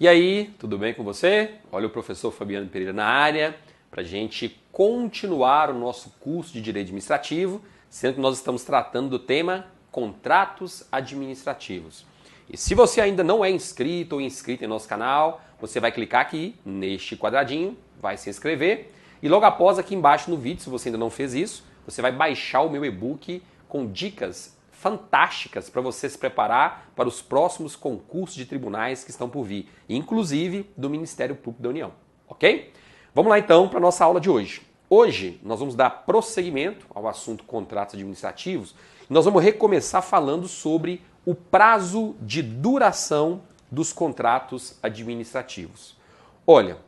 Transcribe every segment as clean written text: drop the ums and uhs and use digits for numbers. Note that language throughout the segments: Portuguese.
E aí, tudo bem com você? Olha o professor Fabiano Pereira na área para a gente continuar o nosso curso de Direito Administrativo, sendo que nós estamos tratando do tema contratos administrativos. E se você ainda não é inscrito ou inscrita em nosso canal, você vai clicar aqui neste quadradinho, vai se inscrever e logo após aqui embaixo no vídeo, se você ainda não fez isso, você vai baixar o meu e-book com dicas fantásticas para você se preparar para os próximos concursos de tribunais que estão por vir, inclusive do Ministério Público da União, ok? Vamos lá então para a nossa aula de hoje. Hoje nós vamos dar prosseguimento ao assunto contratos administrativos e nós vamos recomeçar falando sobre o prazo de duração dos contratos administrativos. Olha,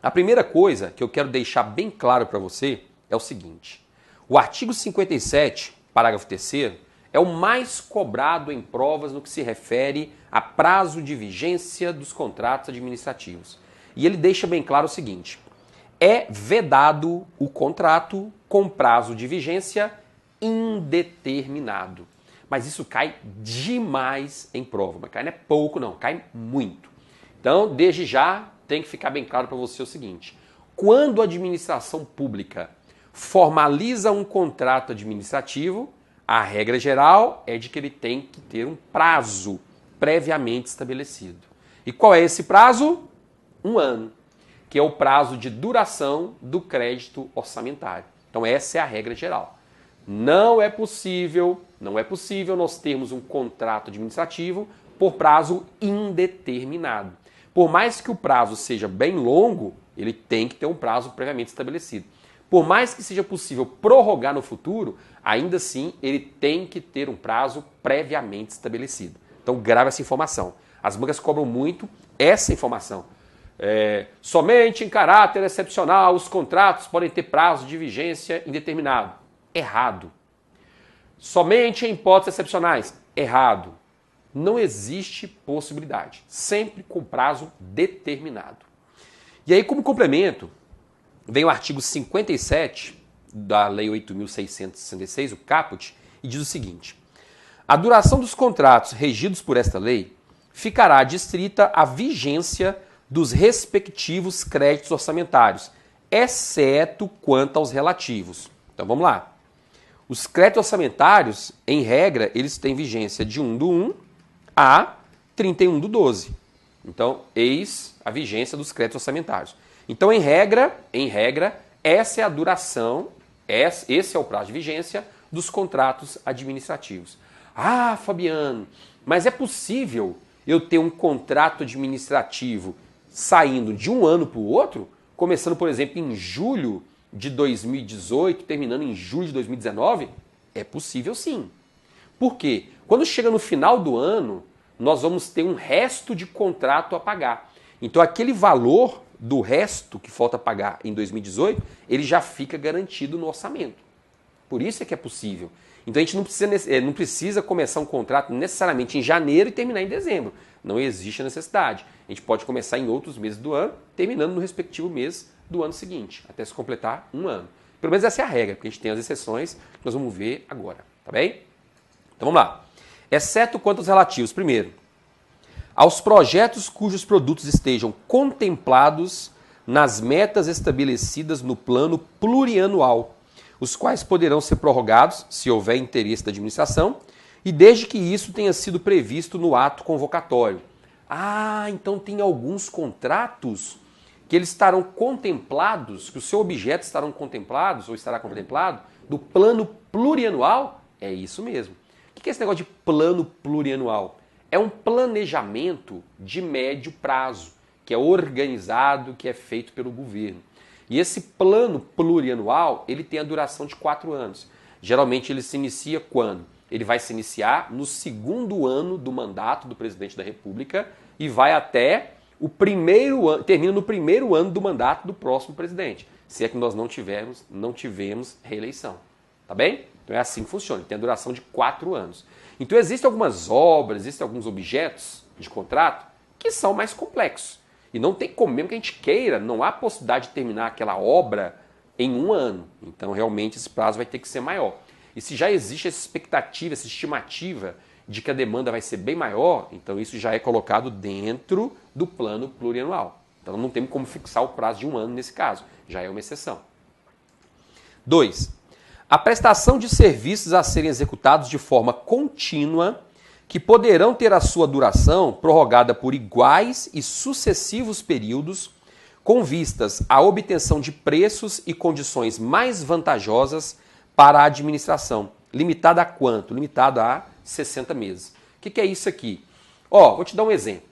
a primeira coisa que eu quero deixar bem claro para você é o seguinte: o artigo 57, parágrafo 3º, é o mais cobrado em provas no que se refere a prazo de vigência dos contratos administrativos. E ele deixa bem claro o seguinte: é vedado o contrato com prazo de vigência indeterminado. Mas isso cai demais em prova. Mas cai não é pouco não, cai muito. Então, desde já, tem que ficar bem claro para você o seguinte: quando a administração pública formaliza um contrato administrativo, a regra geral é de que ele tem que ter um prazo previamente estabelecido. E qual é esse prazo? 1 ano, que é o prazo de duração do crédito orçamentário. Então essa é a regra geral. Não é possível nós termos um contrato administrativo por prazo indeterminado. Por mais que o prazo seja bem longo, ele tem que ter um prazo previamente estabelecido. Por mais que seja possível prorrogar no futuro, ainda assim ele tem que ter um prazo previamente estabelecido. Então grave essa informação. As bancas cobram muito essa informação. Somente em caráter excepcional os contratos podem ter prazo de vigência indeterminado. Errado. Somente em hipóteses excepcionais. Errado. Não existe possibilidade. Sempre com prazo determinado. E aí, como complemento, vem o artigo 57 da Lei 8.666, o Caput, e diz o seguinte: a duração dos contratos regidos por esta lei ficará adstrita à vigência dos respectivos créditos orçamentários, exceto quanto aos relativos. Então vamos lá. Os créditos orçamentários, em regra, eles têm vigência de 1/1 a 31/12. Então, eis a vigência dos créditos orçamentários. Então, em regra, essa é a duração, esse é o prazo de vigência dos contratos administrativos. Ah, Fabiano, mas é possível eu ter um contrato administrativo saindo de um ano para o outro, começando, por exemplo, em julho de 2018, terminando em julho de 2019? É possível sim. Por quê? Quando chega no final do ano, nós vamos ter um resto de contrato a pagar. Então, aquele valor do resto que falta pagar em 2018, ele já fica garantido no orçamento. Por isso é que é possível. Então a gente não precisa começar um contrato necessariamente em janeiro e terminar em dezembro. Não existe a necessidade. A gente pode começar em outros meses do ano, terminando no respectivo mês do ano seguinte, até se completar 1 ano. Pelo menos essa é a regra, porque a gente tem as exceções que nós vamos ver agora, tá bem? Então vamos lá. Exceto quanto aos relativos. Primeiro, aos projetos cujos produtos estejam contemplados nas metas estabelecidas no plano plurianual, os quais poderão ser prorrogados, se houver interesse da administração, e desde que isso tenha sido previsto no ato convocatório. Ah, então tem alguns contratos que eles estarão contemplados, que o seu objeto estarão contemplados, ou estará contemplado, do plano plurianual? É isso mesmo. O que é esse negócio de plano plurianual? É um planejamento de médio prazo, que é organizado, que é feito pelo governo. E esse plano plurianual, ele tem a duração de 4 anos. Geralmente ele se inicia quando? Ele vai se iniciar no 2º ano do mandato do presidente da República e vai até o primeiro ano, termina no 1º ano do mandato do próximo presidente, se é que nós não tivemos reeleição. Tá bem? Então é assim que funciona, tem a duração de 4 anos. Então existem algumas obras, existem alguns objetos de contrato que são mais complexos. E não tem como, mesmo que a gente queira, não há possibilidade de terminar aquela obra em 1 ano. Então realmente esse prazo vai ter que ser maior. E se já existe essa expectativa, essa estimativa de que a demanda vai ser bem maior, então isso já é colocado dentro do plano plurianual. Então não temos como fixar o prazo de 1 ano nesse caso, já é uma exceção. 2. A prestação de serviços a serem executados de forma contínua, que poderão ter a sua duração prorrogada por iguais e sucessivos períodos, com vistas à obtenção de preços e condições mais vantajosas para a administração. Limitada a quanto? Limitada a 60 meses. O que é isso aqui? Vou te dar um exemplo.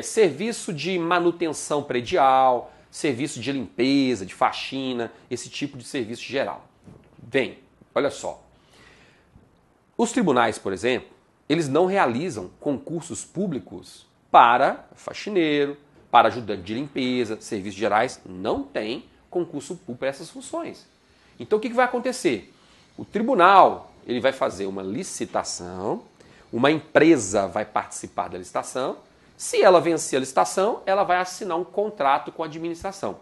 Serviço de manutenção predial, serviço de limpeza, de faxina, esse tipo de serviço geral. Bem, olha só. Os tribunais, por exemplo, eles não realizam concursos públicos para faxineiro, para ajudante de limpeza, serviços gerais. Não tem concurso público para essas funções. Então o que vai acontecer? O tribunal ele vai fazer uma licitação, uma empresa vai participar da licitação. Se ela vencer a licitação, ela vai assinar um contrato com a administração.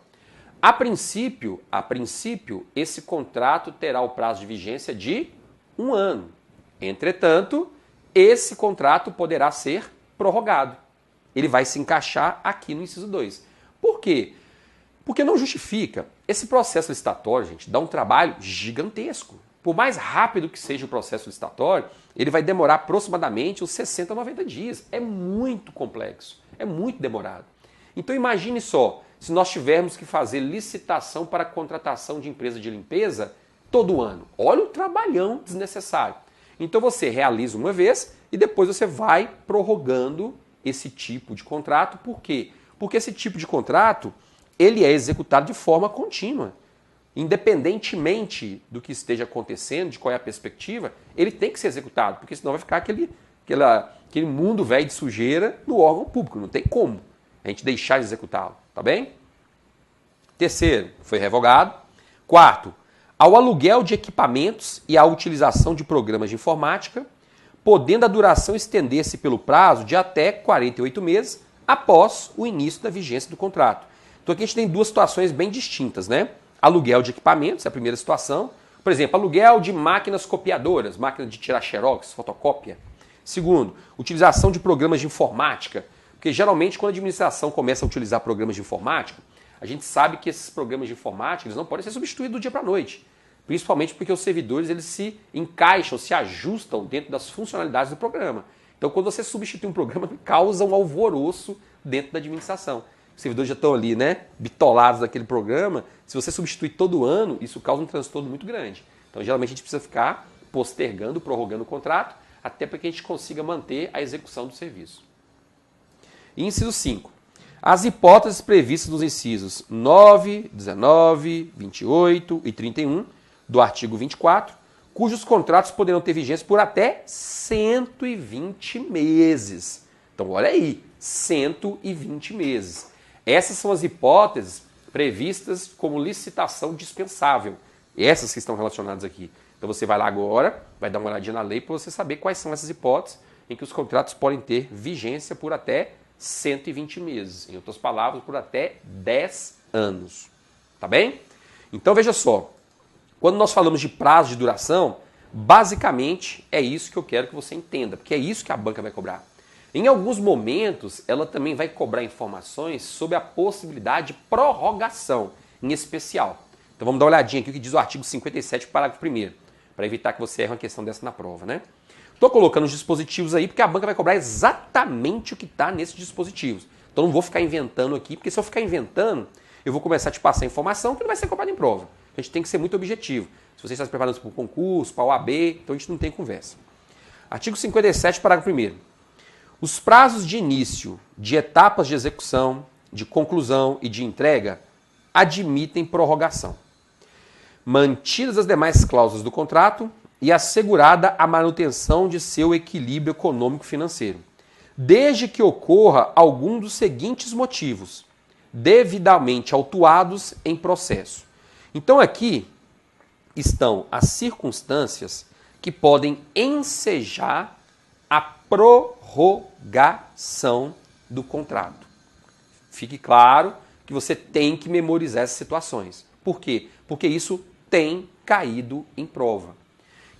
A princípio, esse contrato terá o prazo de vigência de 1 ano. Entretanto, esse contrato poderá ser prorrogado. Ele vai se encaixar aqui no inciso 2. Por quê? Porque não justifica. Esse processo licitatório, gente, dá um trabalho gigantesco. Por mais rápido que seja o processo licitatório, ele vai demorar aproximadamente uns 60 a 90 dias. É muito complexo, é muito demorado. Então imagine só, se nós tivermos que fazer licitação para a contratação de empresa de limpeza todo ano. Olha o trabalhão desnecessário. Então você realiza uma vez e depois você vai prorrogando esse tipo de contrato. Por quê? Porque esse tipo de contrato ele é executado de forma contínua. Independentemente do que esteja acontecendo, de qual é a perspectiva, ele tem que ser executado, porque senão vai ficar aquele mundo velho de sujeira no órgão público. Não tem como a gente deixar de executá-lo, tá bem? Terceiro, foi revogado. Quarto, ao aluguel de equipamentos e à utilização de programas de informática, podendo a duração estender-se pelo prazo de até 48 meses após o início da vigência do contrato. Então aqui a gente tem duas situações bem distintas, né? Aluguel de equipamentos, é a primeira situação. Por exemplo, aluguel de máquinas copiadoras, máquina de tirar xerox, fotocópia. Segundo, utilização de programas de informática. Porque geralmente quando a administração começa a utilizar programas de informática, a gente sabe que esses programas de informática eles não podem ser substituídos do dia para a noite. Principalmente porque os servidores eles se encaixam, se ajustam dentro das funcionalidades do programa. Então quando você substitui um programa, causa um alvoroço dentro da administração. Os servidores já estão ali, né, bitolados daquele programa. Se você substituir todo ano, isso causa um transtorno muito grande. Então, geralmente, a gente precisa ficar postergando, prorrogando o contrato, até para que a gente consiga manter a execução do serviço. E inciso 5. As hipóteses previstas nos incisos 9, 19, 28 e 31 do artigo 24, cujos contratos poderão ter vigência por até 120 meses. Então, olha aí, 120 meses. Essas são as hipóteses previstas como licitação dispensável. Essas que estão relacionadas aqui. Então você vai lá agora, vai dar uma olhadinha na lei para você saber quais são essas hipóteses em que os contratos podem ter vigência por até 120 meses. Em outras palavras, por até 10 anos. Tá bem? Então veja só, quando nós falamos de prazo de duração, basicamente é isso que eu quero que você entenda, porque é isso que a banca vai cobrar. Em alguns momentos, ela também vai cobrar informações sobre a possibilidade de prorrogação, em especial. Então vamos dar uma olhadinha aqui o que diz o artigo 57, parágrafo 1º, para evitar que você erre uma questão dessa na prova, né? Estou colocando os dispositivos aí porque a banca vai cobrar exatamente o que está nesses dispositivos. Então não vou ficar inventando aqui, porque se eu ficar inventando, eu vou começar a te passar informação que não vai ser cobrada em prova. A gente tem que ser muito objetivo. Se você está se preparando para o concurso, para a OAB, então a gente não tem conversa. Artigo 57, parágrafo 1º. Os prazos de início de etapas de execução, de conclusão e de entrega admitem prorrogação, mantidas as demais cláusulas do contrato e assegurada a manutenção de seu equilíbrio econômico-financeiro, desde que ocorra algum dos seguintes motivos, devidamente autuados em processo. Então aqui estão as circunstâncias que podem ensejar a prorrogação do contrato. Fique claro que você tem que memorizar essas situações. Por quê? Porque isso tem caído em prova.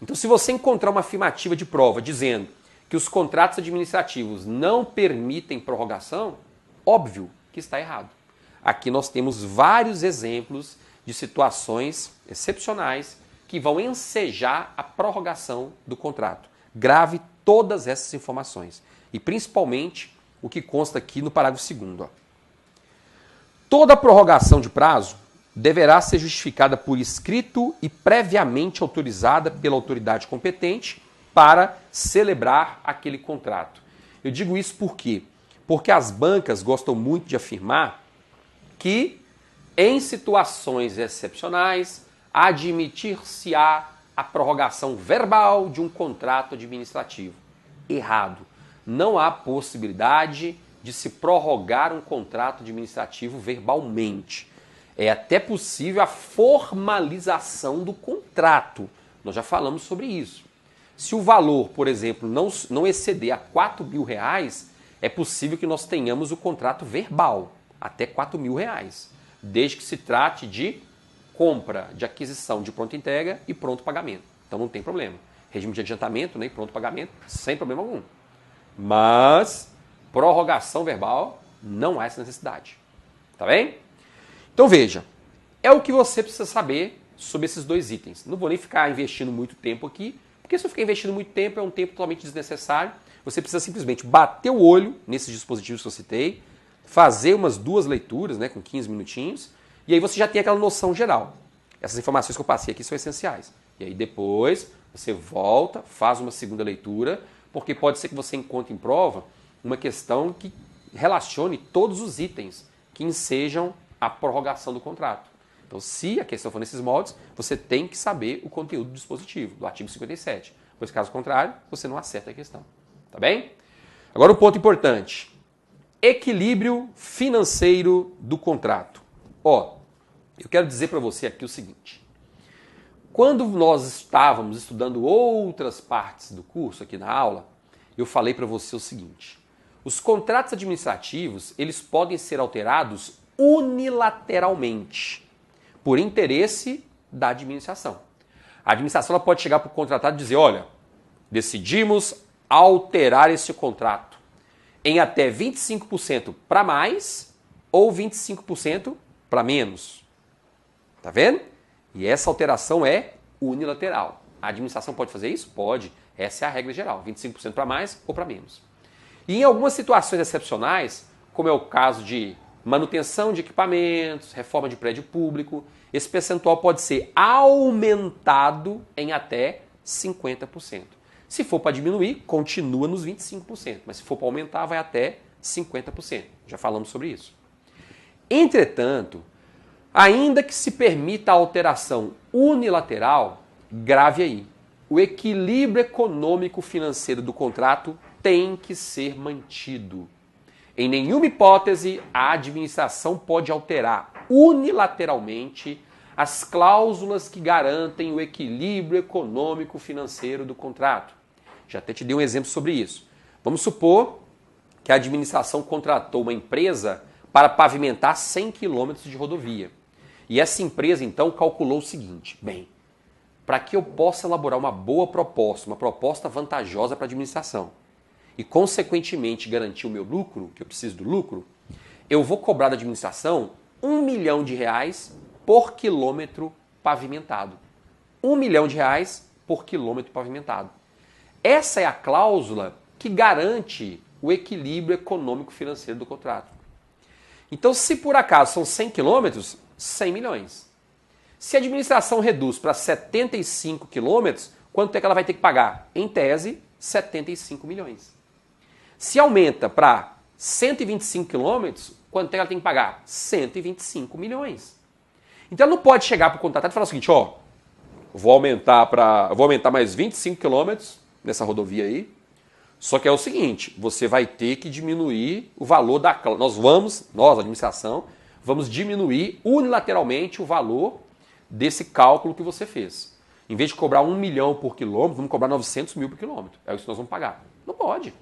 Então, se você encontrar uma afirmativa de prova dizendo que os contratos administrativos não permitem prorrogação, óbvio que está errado. Aqui nós temos vários exemplos de situações excepcionais que vão ensejar a prorrogação do contrato. Grave todas essas informações e principalmente o que consta aqui no parágrafo 2º. Toda prorrogação de prazo deverá ser justificada por escrito e previamente autorizada pela autoridade competente para celebrar aquele contrato. Eu digo isso por quê? Porque as bancas gostam muito de afirmar que, em situações excepcionais, admitir-se-á a prorrogação verbal de um contrato administrativo. Errado. Não há possibilidade de se prorrogar um contrato administrativo verbalmente. É até possível a formalização do contrato. Nós já falamos sobre isso. Se o valor, por exemplo, não exceder a R$4.000, é possível que nós tenhamos o contrato verbal, até R$4.000, desde que se trate de compra, de aquisição de pronta entrega e pronto pagamento. Então não tem problema. Regime de adiantamento, né, e pronto pagamento, sem problema algum. Mas prorrogação verbal, não há essa necessidade. Tá bem? Então veja, é o que você precisa saber sobre esses dois itens. Não vou nem ficar investindo muito tempo aqui, porque se eu ficar investindo muito tempo, é um tempo totalmente desnecessário. Você precisa simplesmente bater o olho nesses dispositivos que eu citei, fazer umas 2 leituras, né, com 15 minutinhos, e aí você já tem aquela noção geral. Essas informações que eu passei aqui são essenciais. E aí depois você volta, faz uma segunda leitura, porque pode ser que você encontre em prova uma questão que relacione todos os itens que ensejam a prorrogação do contrato. Então, se a questão for nesses moldes, você tem que saber o conteúdo do dispositivo, do artigo 57. Pois, caso contrário, você não acerta a questão. Tá bem? Agora, um ponto importante. Equilíbrio financeiro do contrato. Ó, eu quero dizer para você aqui o seguinte. Quando nós estávamos estudando outras partes do curso aqui na aula, eu falei para você o seguinte. Os contratos administrativos, eles podem ser alterados unilateralmente, por interesse da administração. A administração ela pode chegar para o contratado e dizer, olha, decidimos alterar esse contrato em até 25% para mais ou 25% para menos. Tá vendo? E essa alteração é unilateral. A administração pode fazer isso? Pode. Essa é a regra geral, 25% para mais ou para menos. E em algumas situações excepcionais, como é o caso de manutenção de equipamentos, reforma de prédio público, esse percentual pode ser aumentado em até 50%. Se for para diminuir, continua nos 25%, mas se for para aumentar, vai até 50%. Já falamos sobre isso. Entretanto, ainda que se permita a alteração unilateral, grave aí, o equilíbrio econômico-financeiro do contrato tem que ser mantido. Em nenhuma hipótese, a administração pode alterar unilateralmente as cláusulas que garantem o equilíbrio econômico-financeiro do contrato. Já até te dei um exemplo sobre isso. Vamos supor que a administração contratou uma empresa para pavimentar 100 quilômetros de rodovia. E essa empresa, então, calculou o seguinte, bem, para que eu possa elaborar uma boa proposta, uma proposta vantajosa para a administração, e, consequentemente, garantir o meu lucro, que eu preciso do lucro, eu vou cobrar da administração R$1 milhão por quilômetro pavimentado. R$1 milhão por quilômetro pavimentado. Essa é a cláusula que garante o equilíbrio econômico-financeiro do contrato. Então, se por acaso são 100 quilômetros, 100 milhões. Se a administração reduz para 75 quilômetros, quanto é que ela vai ter que pagar? Em tese, 75 milhões. Se aumenta para 125 quilômetros, quanto é que ela tem que pagar? 125 milhões. Então ela não pode chegar para o contratado e falar o seguinte, ó, vou aumentar mais 25 quilômetros nessa rodovia aí, só que é o seguinte, você vai ter que diminuir o valor da... Nós, a administração, vamos diminuir unilateralmente o valor desse cálculo que você fez. Em vez de cobrar 1 milhão por quilômetro, vamos cobrar 900 mil por quilômetro. É isso que nós vamos pagar. Não pode.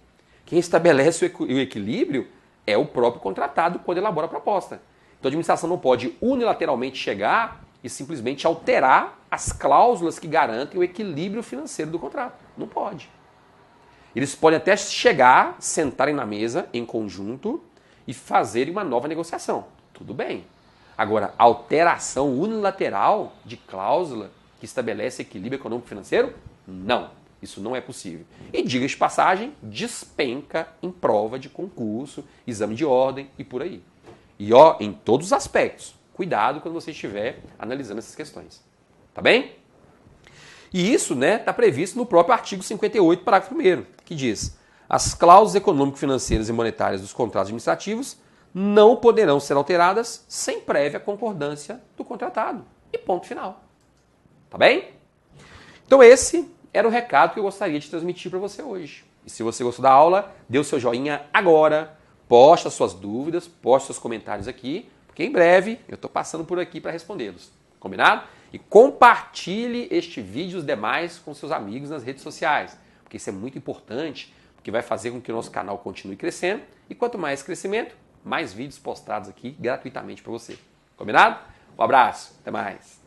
Quem estabelece o equilíbrio é o próprio contratado quando elabora a proposta. Então a administração não pode unilateralmente chegar e simplesmente alterar as cláusulas que garantem o equilíbrio financeiro do contrato. Não pode. Eles podem até chegar, sentarem na mesa em conjunto e fazerem uma nova negociação. Tudo bem. Agora, alteração unilateral de cláusula que estabelece equilíbrio econômico-financeiro? Não. Isso não é possível. E, diga de passagem, despenca em prova de concurso, exame de ordem e por aí. E ó, em todos os aspectos, cuidado quando você estiver analisando essas questões. Tá bem? E isso, né, está previsto no próprio artigo 58, parágrafo 1º, que diz: as cláusulas econômico-financeiras e monetárias dos contratos administrativos não poderão ser alteradas sem prévia concordância do contratado. E ponto final. Tá bem? Então esse era o recado que eu gostaria de transmitir para você hoje. E se você gostou da aula, dê o seu joinha agora, poste as suas dúvidas, poste seus comentários aqui, porque em breve eu estou passando por aqui para respondê-los. Combinado? E compartilhe este vídeo e os demais com seus amigos nas redes sociais, porque isso é muito importante, porque vai fazer com que o nosso canal continue crescendo e quanto mais crescimento, mais vídeos postados aqui gratuitamente para você. Combinado? Um abraço, até mais!